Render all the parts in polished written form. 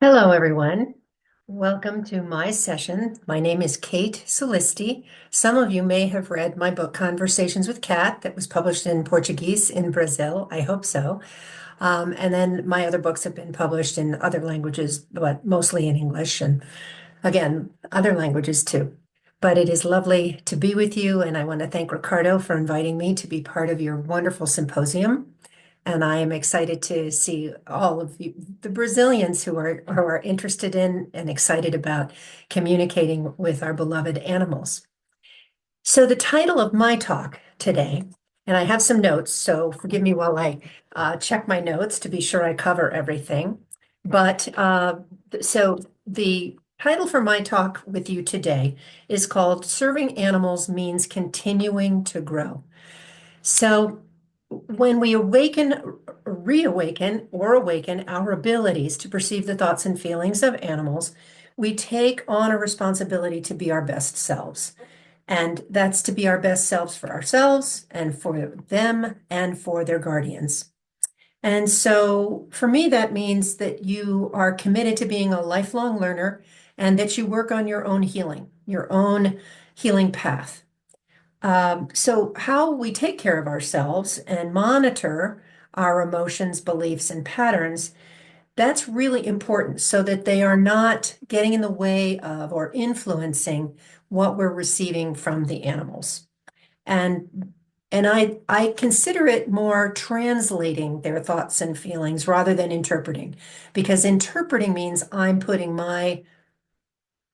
Hello, everyone. Welcome to my session. My name is Kate Solisti. Some of you may have read my book, Conversations with Cat, that was published in Portuguese in Brazil. I hope so. And then my other books have been published in other languages, but mostly in English, and again, other languages too. But it is lovely to be with you, and I want to thank Ricardo for inviting me to be part of your wonderful symposium. And I am excited to see all of you, the Brazilians who are interested in and excited about communicating with our beloved animals. So the title of my talk today, and I have some notes, so forgive me while I check my notes to be sure I cover everything. But so the title for my talk with you today is called Serving Animals Means Continuing to Grow. So when we reawaken or awaken our abilities to perceive the thoughts and feelings of animals, we take on a responsibility to be our best selves. And that's to be our best selves for ourselves and for them and for their guardians. And so for me, that means that you are committed to being a lifelong learner and that you work on your own healing path. So how we take care of ourselves and monitor our emotions, beliefs, and patterns, that's really important so that they are not getting in the way of or influencing what we're receiving from the animals. And I consider it more translating their thoughts and feelings rather than interpreting, because interpreting means I'm putting my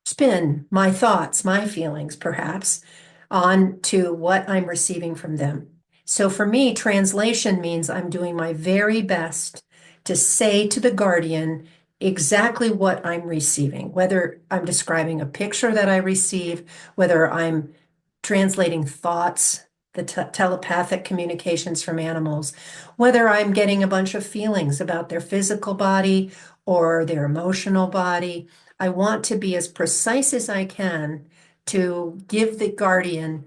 spin, my thoughts, my feelings, perhaps, on to what I'm receiving from them. So for me, translation means I'm doing my very best to say to the guardian exactly what I'm receiving, whether I'm describing a picture that I receive, whether I'm translating thoughts, the telepathic communications from animals, whether I'm getting a bunch of feelings about their physical body or their emotional body. I want to be as precise as I can to give the guardian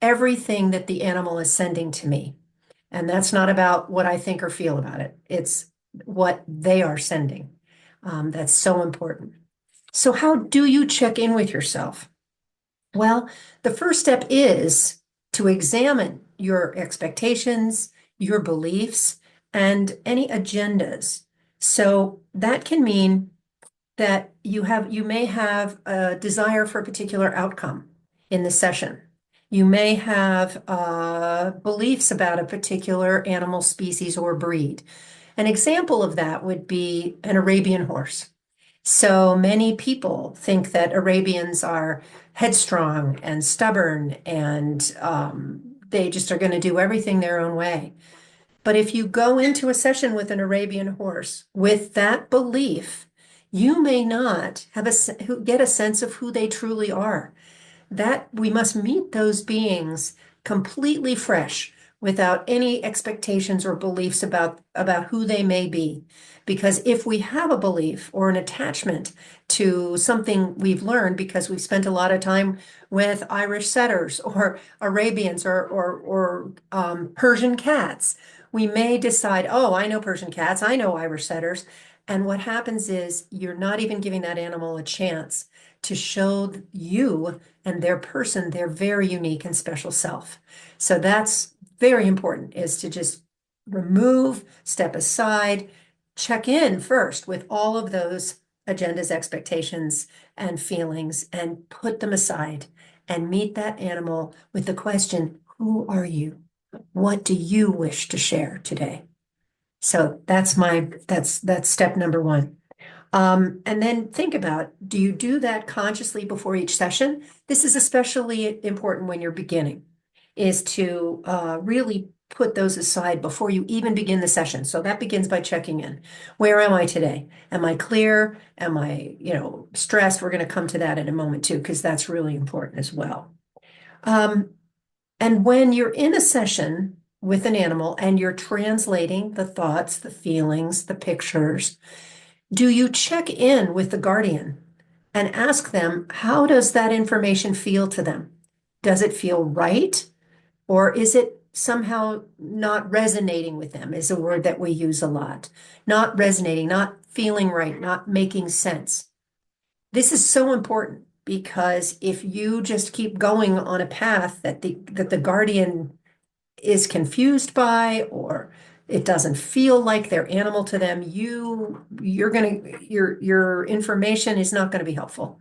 everything that the animal is sending to me. And that's not about what I think or feel about it. It's what they are sending. That's so important. So how do you check in with yourself? Well, the first step is to examine your expectations, your beliefs, and any agendas. So that can mean that you may have a desire for a particular outcome in the session. You may have beliefs about a particular animal species or breed. An example of that would be an Arabian horse. So many people think that Arabians are headstrong and stubborn and they just are going to do everything their own way. But if you go into a session with an Arabian horse with that belief, you may not get a sense of who they truly are. That we must meet those beings completely fresh without any expectations or beliefs about who they may be. Because if we have a belief or an attachment to something we've learned because we've spent a lot of time with Irish setters or Arabians or Persian cats, we may decide, oh, I know Persian cats, I know Irish setters. And what happens is you're not even giving that animal a chance to show you and their person their very unique and special self. So that's very important, is to just remove, step aside, check in first with all of those agendas, expectations, and feelings, and put them aside and meet that animal with the question, who are you? What do you wish to share today? So that's step number one. And then think about, do you do that consciously before each session? This is especially important when you're beginning, is to really put those aside before you even begin the session. So that begins by checking in. Where am I today? Am I clear? Am I, stressed? We're going to come to that in a moment too, because that's really important as well. And when you're in a session with an animal and you're translating the thoughts, the feelings, the pictures, do you check in with the guardian and ask them, how does that information feel to them? Does it feel right? Or is it somehow not resonating with them is a word that we use a lot. Not resonating, not feeling right, not making sense. This is so important because if you just keep going on a path that the guardian is confused by, or it doesn't feel like they're animal to them, your information is not going to be helpful.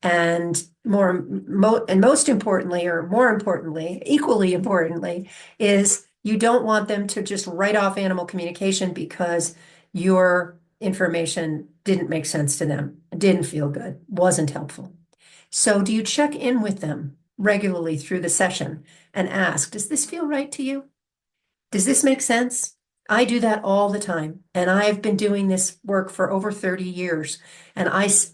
And most importantly, or more importantly, equally importantly, is you don't want them to just write off animal communication because your information didn't make sense to them, didn't feel good, wasn't helpful. So do you check in with them regularly through the session and ask, does this feel right to you? Does this make sense? I do that all the time, and I've been doing this work for over 30 years, and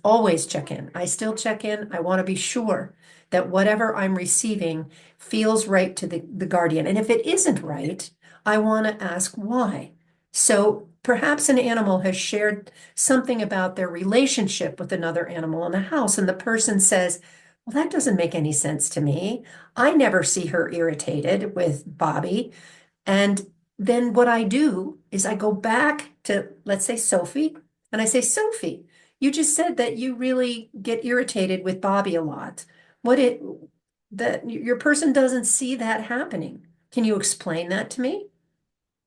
always check in. I still check in. I want to be sure that whatever I'm receiving feels right to the guardian. And if it isn't right, I want to ask why. So perhaps an animal has shared something about their relationship with another animal in the house, and the person says, well, that doesn't make any sense to me. I never see her irritated with Bobby. And then what I do is I go back to, let's say, Sophie, and I say, Sophie, you just said that you really get irritated with Bobby a lot. What it that your person doesn't see that happening. Can you explain that to me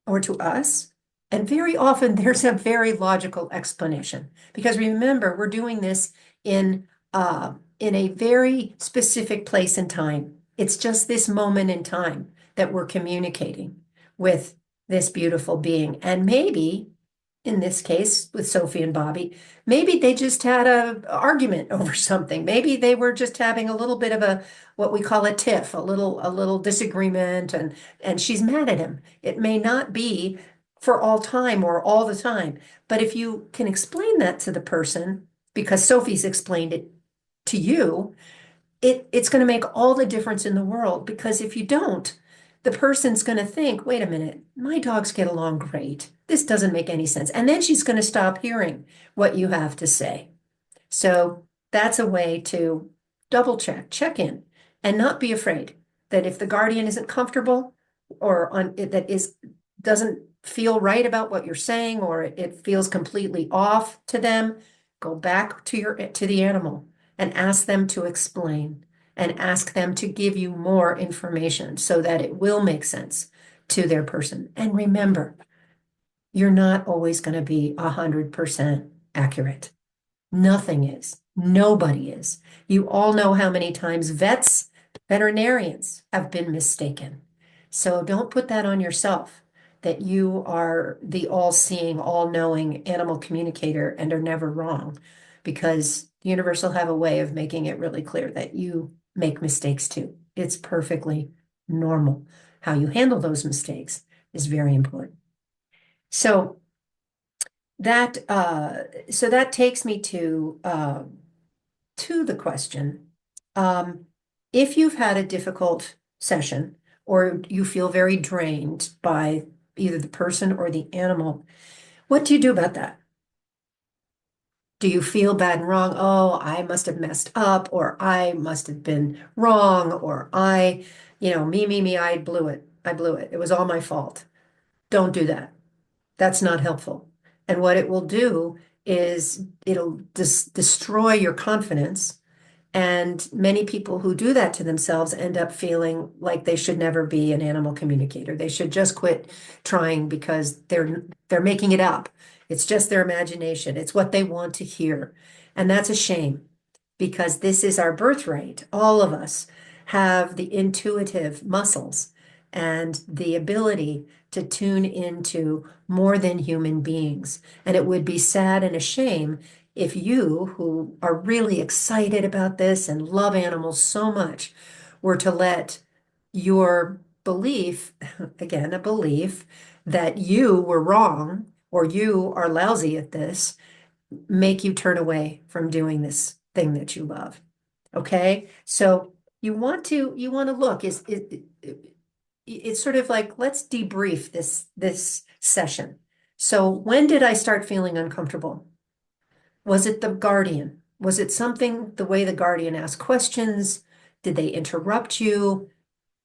or to us? And very often there's a very logical explanation because remember, we're doing this in a very specific place and time. It's just this moment in time that we're communicating with this beautiful being. And maybe, in this case, with Sophie and Bobby, maybe they just had a argument over something. Maybe they were just having a little bit of a what we call a tiff, a little disagreement, and she's mad at him. It may not be for all time or all the time, but if you can explain that to the person, because Sophie's explained it to you, it's going to make all the difference in the world. Because if you don't, the person's going to think, wait a minute, my dogs get along great. This doesn't make any sense. And then she's going to stop hearing what you have to say. So that's a way to double check in, and not be afraid that if the guardian isn't comfortable or doesn't feel right about what you're saying, or it feels completely off to them, go back to the animal and ask them to explain, and ask them to give you more information so that it will make sense to their person. And remember, you're not always going to be 100% accurate. Nothing is. Nobody is. You all know how many times veterinarians have been mistaken. So don't put that on yourself, that you are the all-seeing, all-knowing animal communicator and are never wrong, because the universe will have a way of making it really clear that you make mistakes too. It's perfectly normal. How you handle those mistakes is very important. So that takes me to the question. If you've had a difficult session or you feel very drained by either the person or the animal, what do you do about that? Do you feel bad and wrong? Oh, I must have messed up, or I must have been wrong, or me, I blew it. I blew it. It was all my fault. Don't do that. That's not helpful. And what it will do is it'll destroy your confidence. And many people who do that to themselves end up feeling like they should never be an animal communicator. They should just quit trying because they're making it up. It's just their imagination. It's what they want to hear. And that's a shame, because this is our birthright. All of us have the intuitive muscles and the ability to tune into more than human beings. And it would be sad and a shame if you, who are really excited about this and love animals so much, were to let your belief, again, a belief that you were wrong or you are lousy at this, make you turn away from doing this thing that you love. Okay? So you want to look, it's sort of like, let's debrief this session. So when did I start feeling uncomfortable? Was it the guardian? Was it something, the way the guardian asked questions? Did they interrupt you?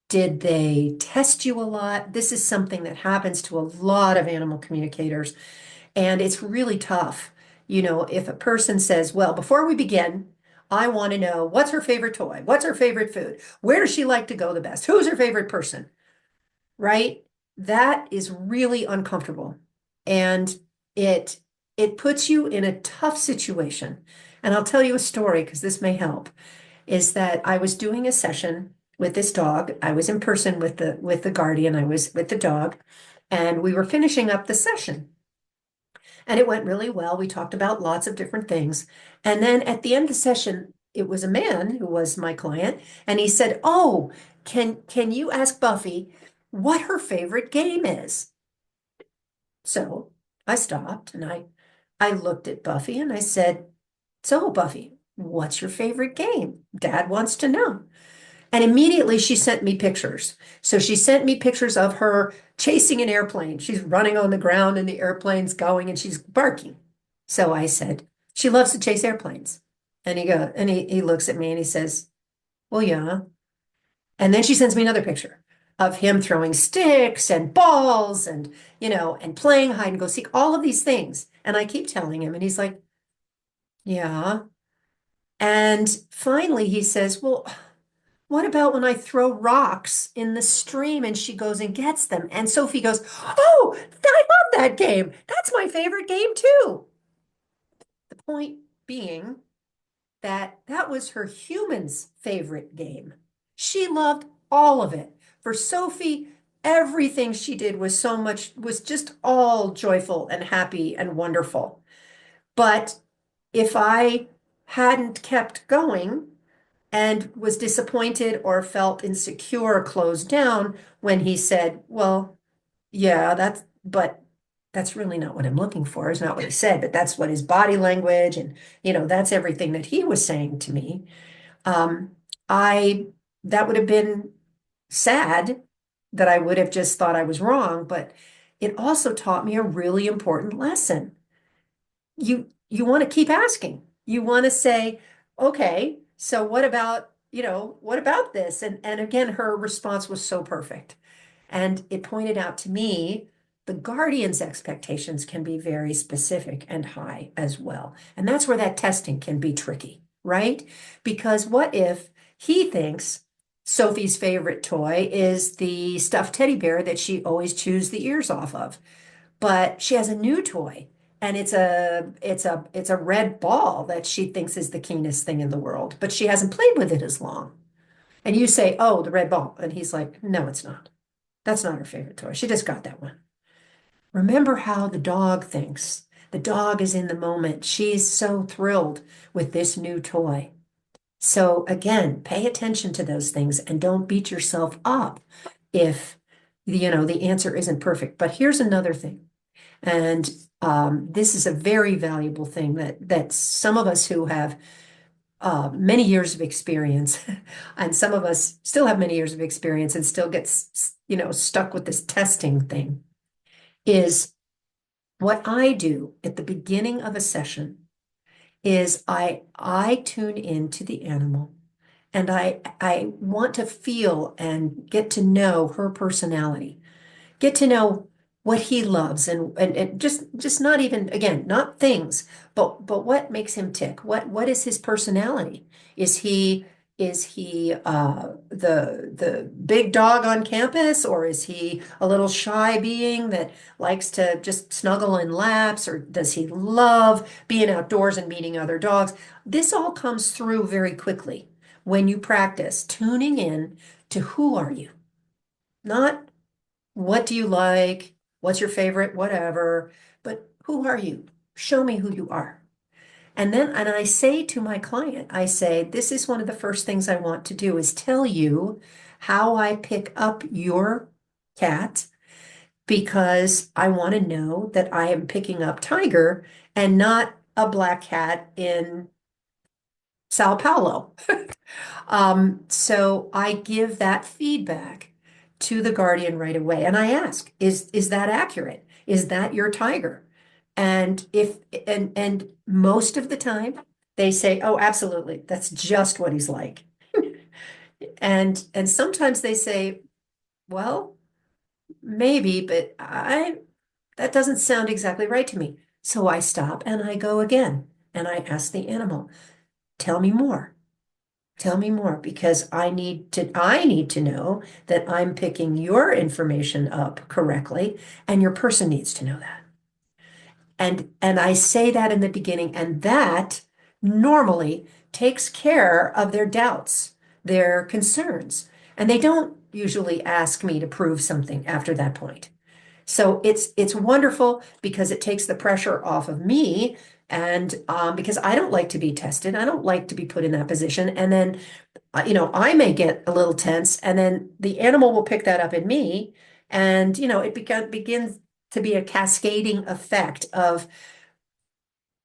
Did they test you a lot? This is something that happens to a lot of animal communicators, and it's really tough. If a person says, well, before we begin, I want to know what's her favorite toy? What's her favorite food? Where does she like to go the best? Who's her favorite person? Right? That is really uncomfortable. And it it puts you in a tough situation. And I'll tell you a story because this may help. Is that I was doing a session with this dog. I was in person with the guardian. I was with the dog, and we were finishing up the session. And it went really well. We talked about lots of different things. And then at the end of the session, it was a man who was my client, and he said, "Oh, can you ask Buffy what her favorite game is?" So I stopped and I looked at Buffy and I said, "So, Buffy, what's your favorite game? Dad wants to know." And immediately she sent me pictures. So she sent me pictures of her chasing an airplane. She's running on the ground and the airplane's going and she's barking. So I said, she loves to chase airplanes. And he looks at me and he says, well, yeah. And then she sends me another picture of him throwing sticks and balls and playing hide and go seek, all of these things. And I keep telling him, and he's like, yeah. And finally he says, well, what about when I throw rocks in the stream and she goes and gets them? And Sophie goes, oh, I love that game. That's my favorite game too. The point being that that was her human's favorite game. She loved all of it. For Sophie, everything she did was just all joyful and happy and wonderful. But if I hadn't kept going, and was disappointed or felt insecure or closed down when he said, well, yeah, but that's really not what I'm looking for, is not what he said, but that's what his body language and, that's everything that he was saying to me. Um, I, that would have been sad that I would have just thought I was wrong, but it also taught me a really important lesson. You want to keep asking. You want to say, okay, so what about this? And again, her response was so perfect. And it pointed out to me the guardian's expectations can be very specific and high as well. And that's where that testing can be tricky, right? Because what if he thinks Sophie's favorite toy is the stuffed teddy bear that she always chews the ears off of? But she has a new toy, and it's a red ball that she thinks is the keenest thing in the world, but she hasn't played with it as long. And you say, "Oh, the red ball." And he's like, "No, it's not. That's not her favorite toy. She just got that one." Remember how the dog thinks. The dog is in the moment. She's so thrilled with this new toy. So again, pay attention to those things and don't beat yourself up if the answer isn't perfect. But here's another thing. And this is a very valuable thing that some of us who have many years of experience, and some of us still have many years of experience and still gets stuck with this testing thing, is what I do at the beginning of a session is I tune into the animal, and I want to feel and get to know her personality, get to know what he loves, and just not even, again, not things, but what makes him tick. What is his personality? Is he the big dog on campus, or is he a little shy being that likes to just snuggle in laps, or does he love being outdoors and meeting other dogs? This all comes through very quickly when you practice tuning in to who are you, not what do you like? What's your favorite? Whatever. But who are you? Show me who you are. And I say to my client, I say, this is one of the first things I want to do is tell you how I pick up your cat, because I want to know that I am picking up Tiger and not a black cat in Sao Paulo. So I give that feedback to the guardian right away. And I ask, is that accurate? Is that your tiger? And most of the time they say, oh, absolutely. That's just what he's like. And sometimes they say, well, maybe, but that doesn't sound exactly right to me. So I stop and I go again and I ask the animal, tell me more. Tell me more, because I need to know that I'm picking your information up correctly, and your person needs to know that. And I say that in the beginning, and that normally takes care of their doubts, their concerns. And they don't usually ask me to prove something after that point. So it's wonderful because it takes the pressure off of me, and because I don't like to be tested, I don't like to be put in that position. And then I may get a little tense, and then the animal will pick that up in me, and it begins to be a cascading effect of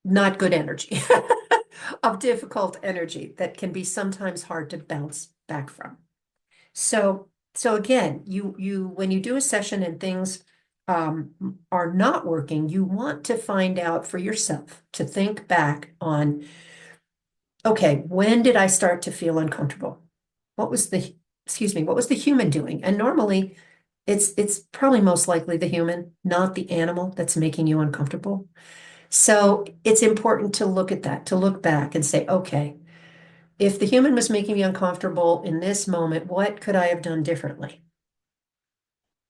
not good energy, of difficult energy that can be sometimes hard to bounce back from. So again, you when you do a session and things are not working, you want to find out for yourself, to think back on, okay, when did I start to feel uncomfortable? What was the, excuse me, what was the human doing? And normally it's probably most likely the human, not the animal, that's making you uncomfortable. So it's important to look at that, to look back and say, okay, if the human was making me uncomfortable in this moment, what could I have done differently?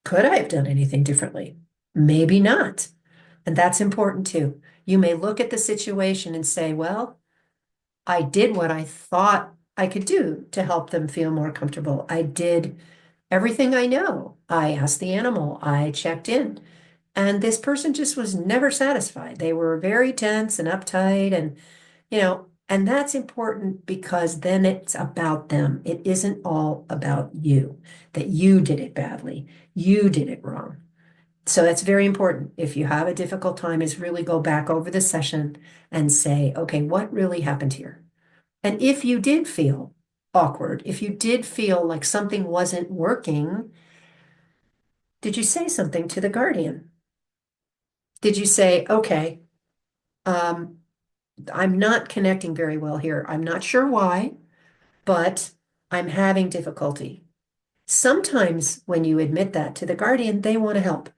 Could I have done anything differently? Maybe not. And that's important too. You may look at the situation and say, well, I did what I thought I could do to help them feel more comfortable. I did everything I know. I asked the animal, I checked in, and this person just was never satisfied. They were very tense and uptight, and that's important because then it's about them. It isn't all about you, that you did it badly, you did it wrong. So that's very important. If you have a difficult time, is really go back over the session and say, okay, what really happened here? And if you did feel awkward, if you did feel like something wasn't working, did you say something to the guardian? Did you say, okay, um, I'm not connecting very well here. I'm not sure why, but I'm having difficulty. Sometimes when you admit that to the guardian, they want to help.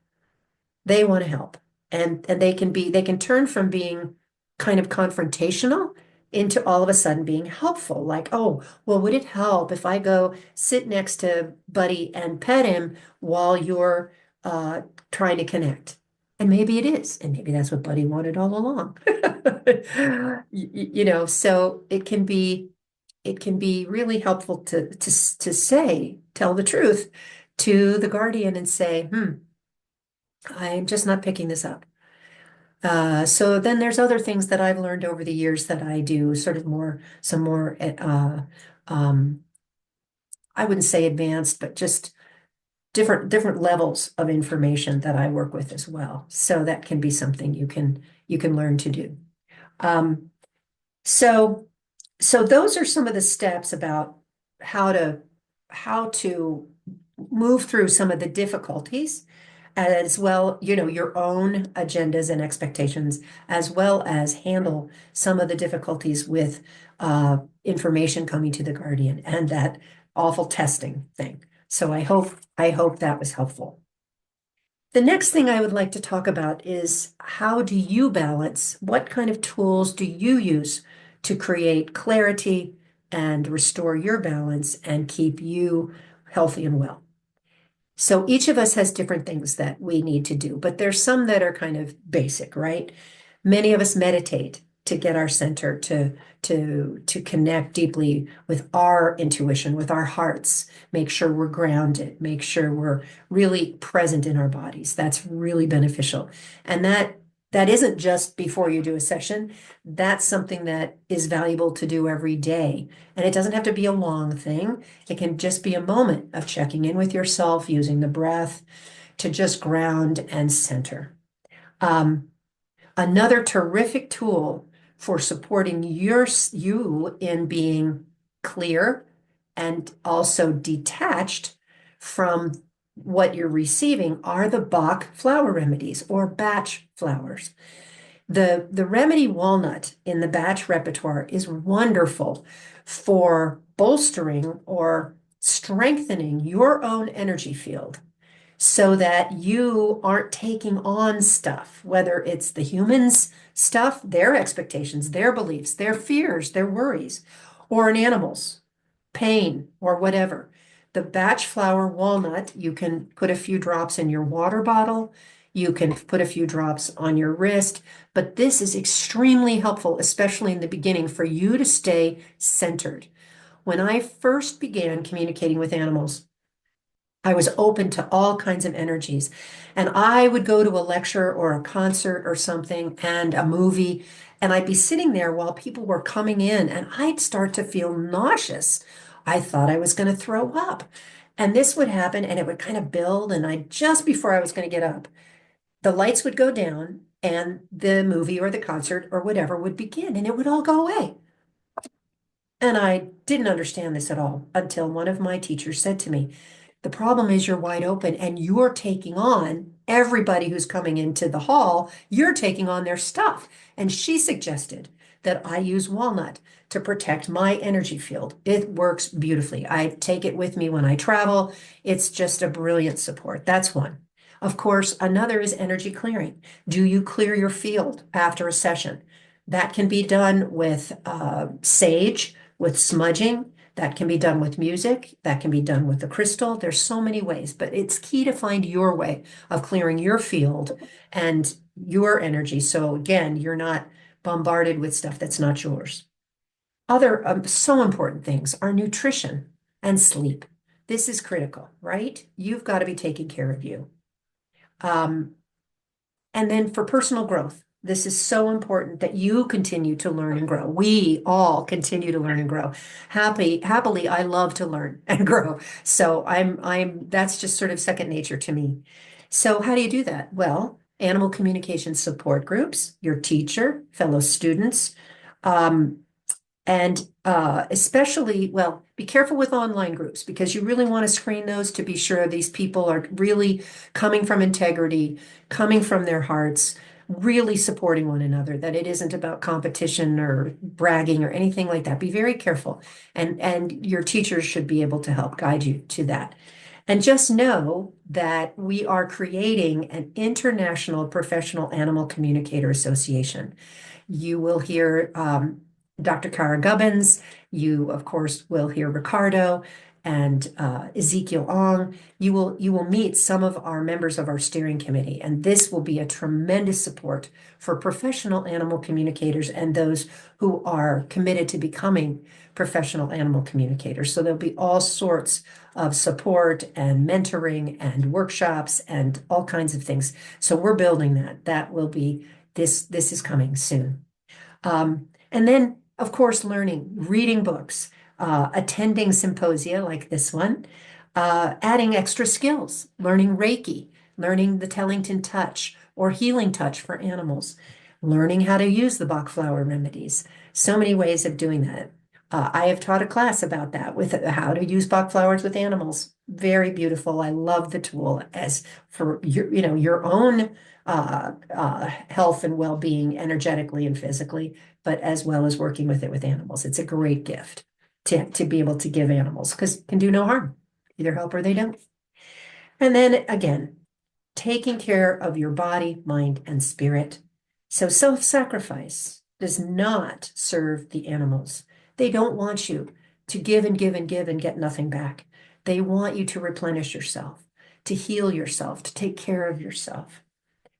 They want to help. And they can turn from being kind of confrontational into all of a sudden being helpful. Like, oh, well, would it help if I go sit next to Buddy and pet him while you're trying to connect? And maybe it is, and maybe that's what Buddy wanted all along. So it can be really helpful to tell the truth to the guardian and say, I'm just not picking this up. So then there's other things that I've learned over the years that I do, sort of some more, um, I wouldn't say advanced, but just different levels of information that I work with as well. So that can be something you can learn to do. Um, so so those are some of the steps about how to how to move through some of the difficulties, as well, your own agendas and expectations, as well as handle some of the difficulties with information coming to the guardian and that awful testing thing. So I hope that was helpful. The next thing I would like to talk about is, how do you balance? What kind of tools do you use to create clarity and restore your balance and keep you healthy and well? So each of us has different things that we need to do, but there's some that are kind of basic, right? Many of us meditate to get our center, to connect deeply with our intuition, with our hearts, make sure we're grounded, make sure we're really present in our bodies. That's really beneficial. And that isn't just before you do a session. That's something that is valuable to do every day. And it doesn't have to be a long thing. It can just be a moment of checking in with yourself, using the breath to just ground and center. Another terrific tool for supporting you in being clear and also detached from what you're receiving are the Bach flower remedies or batch flowers. The remedy walnut in the batch repertoire is wonderful for bolstering or strengthening your own energy field so that you aren't taking on stuff, whether it's the humans' stuff, their expectations, their beliefs, their fears, their worries, or an animal's pain or whatever. The batch flower walnut, you can put a few drops in your water bottle. You can put a few drops on your wrist, but this is extremely helpful, especially in the beginning, for you to stay centered. When I first began communicating with animals, I was open to all kinds of energies. And I would go to a lecture or a concert or something and a movie, and I'd be sitting there while people were coming in, and I'd start to feel nauseous. I thought I was going to throw up. And this would happen, and it would kind of build. And just before I was going to get up, the lights would go down, and the movie or the concert or whatever would begin, and it would all go away. And I didn't understand this at all until one of my teachers said to me, the problem is you're wide open and you're taking on everybody who's coming into the hall, you're taking on their stuff. And she suggested that I use walnut to protect my energy field. It works beautifully. I take it with me when I travel. It's just a brilliant support. That's one. Of course, another is energy clearing. Do you clear your field after a session? That can be done with sage, with smudging. That can be done with music. That can be done with the crystal. There's so many ways, but it's key to find your way of clearing your field and your energy. So again, you're not bombarded with stuff that's not yours. Other so important things are nutrition and sleep. This is critical, right? You've got to be taking care of you. Um, and then for personal growth, this is so important that you continue to learn and grow. We all continue to learn and grow. Happily, I love to learn and grow. So that's just sort of second nature to me. So how do you do that? Well, animal communication support groups, your teacher, fellow students, um, and especially, well, be careful with online groups because you really want to screen those to be sure these people are really coming from integrity, coming from their hearts, really supporting one another, that it isn't about competition or bragging or anything like that. Be very careful. And your teachers should be able to help guide you to that. And just know that we are creating an international professional animal communicator association. You will hear Dr. Kara Gubbins. You, of course, will hear Ricardo and Ezekiel Ong. You will meet some of our members of our steering committee, and this will be a tremendous support for professional animal communicators and those who are committed to becoming professional animal communicators. So there'll be all sorts of support and mentoring and workshops and all kinds of things. So we're building that. That will be this is coming soon. And then, of course, learning, reading books, attending symposia like this one, adding extra skills, learning Reiki, learning the Tellington touch or healing touch for animals, learning how to use the Bach flower remedies. So many ways of doing that. I have taught a class about that with how to use Bach flowers with animals. Very beautiful. I love the tool as for your own health and well-being energetically and physically, but as well as working with it with animals. It's a great gift to be able to give animals because it can do no harm. Either help or they don't. And then again, taking care of your body, mind, and spirit. So self-sacrifice does not serve the animals. They don't want you to give and give and give and get nothing back. They want you to replenish yourself, to heal yourself, to take care of yourself.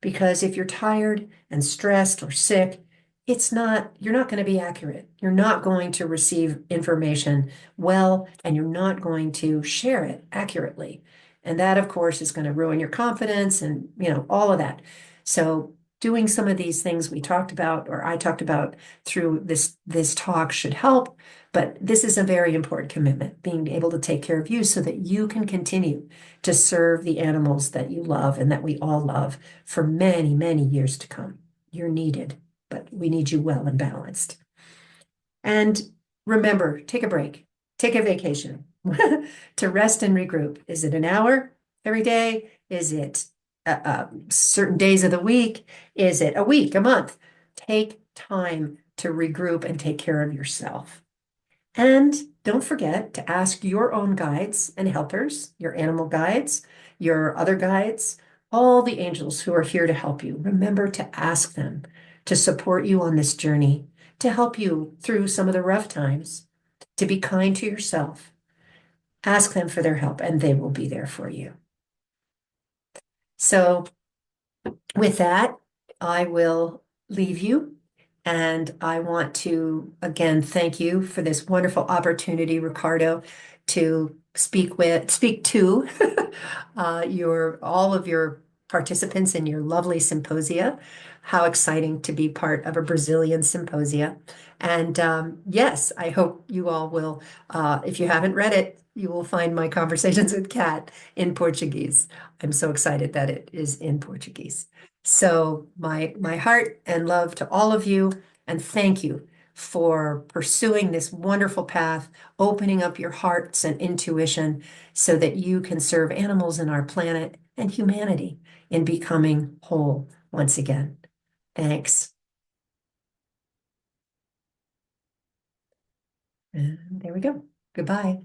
Because if you're tired and stressed or sick, you're not going to be accurate. You're not going to receive information well, and you're not going to share it accurately. And that, of course, is going to ruin your confidence and, all of that. So doing some of these things we talked about, or I talked about through this talk should help. But this is a very important commitment, being able to take care of you so that you can continue to serve the animals that you love and that we all love for many, many years to come. You're needed, but we need you well and balanced. And remember, take a break, take a vacation to rest and regroup. Is it an hour every day? Is it certain days of the week? Is it a week, a month? take time to regroup and take care of yourself. And don't forget to ask your own guides and helpers, your animal guides, your other guides, all the angels who are here to help you. Remember to ask them to support you on this journey, to help you through some of the rough times, to be kind to yourself. Ask them for their help, and they will be there for you. So, with that, I will leave you. And I want to again thank you for this wonderful opportunity, Ricardo, to speak to your all of your participants in your lovely symposia. How exciting to be part of a Brazilian symposia. And yes, I hope you all will, if you haven't read it, you will find my conversations with Kat in Portuguese. I'm so excited that it is in Portuguese. So my heart and love to all of you, and thank you for pursuing this wonderful path, opening up your hearts and intuition so that you can serve animals in our planet and humanity in becoming whole once again. Thanks. And there we go. Goodbye.